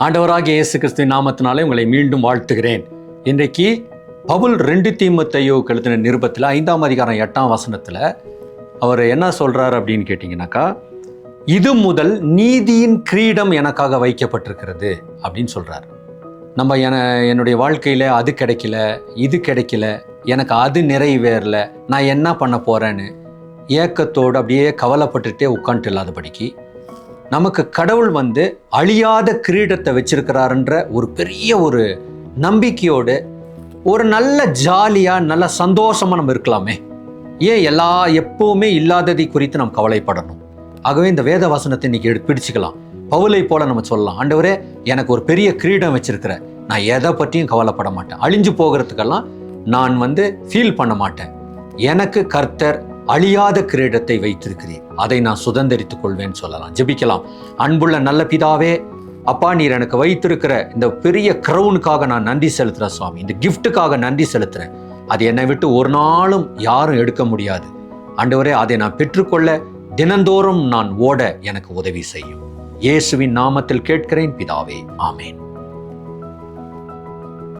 ஆண்டவராகிய இயேசு கிறிஸ்துவின் நாமத்தினாலே உங்களை மீண்டும் வாழ்த்துகிறேன். இன்றைக்கு பவுல் 2 தீமோத்தேயுவுக்கு எழுதின நிருபத்தில் 5ஆம் அதிகாரம் 8ஆம் வசனத்தில் அவர் என்ன சொல்றார் அப்படின்னு கேட்டிங்கனாக்கா, இது முதல் நீதியின் கிரீடம் எனக்காக வைக்கப்பட்டிருக்கிறது அப்படின்னு சொல்றார். நம்ம என்னுடைய வாழ்க்கையில் அது கிடைக்கல, இது கிடைக்கல, எனக்கு அது நிறைவேறல, நான் என்ன பண்ண போறேன்னு ஏக்கத்தோடு அப்படியே கவலைப்பட்டுட்டே உட்காந்துட்டு இல்லாதபடிக்கு நமக்கு கடவுள் அழியாத கிரீடத்தை வச்சிருக்கிறாருன்ற ஒரு பெரிய ஒரு நம்பிக்கையோடு ஒரு நல்ல ஜாலியாக நல்ல சந்தோஷமாக நம்ம இருக்கலாமே. ஏன் எப்பவுமே இல்லாததை குறித்து நம்ம கவலைப்படணும்? ஆகவே இந்த வேத வசனத்தை இன்னைக்கு பிடிச்சிக்கலாம். பவுலை போல நம்ம சொல்லலாம், ஆண்டவரே எனக்கு ஒரு பெரிய கிரீடம் வச்சிருக்கிற, நான் எதை பற்றியும் கவலைப்பட மாட்டேன், அழிஞ்சு போகிறதுக்கெல்லாம் நான் ஃபீல் பண்ண மாட்டேன். எனக்கு கர்த்தர் அழியாத கிரீடத்தை வைத்திருக்கிறேன், அதை நான் சுதந்திரித்துக் கொள்வேன்னு சொல்லலாம். ஜெபிக்கலாம். அன்புள்ள நல்ல பிதாவே, அப்பா, நீர் எனக்கு வைத்திருக்கிற இந்த பெரிய கிரவுனுக்காக நான் நன்றி செலுத்துறேன் சுவாமி. இந்த கிஃப்ட்டுக்காக நன்றி செலுத்துறேன். அது என்னை விட்டு ஒரு நாளும் யாரும் எடுக்க முடியாது. ஆண்டவரே, அதை நான் பெற்றுக்கொள்ள தினந்தோறும் நான் ஓட எனக்கு உதவி செய்யும். இயேசுவின் நாமத்தில் கேட்கிறேன் பிதாவே, ஆமேன்.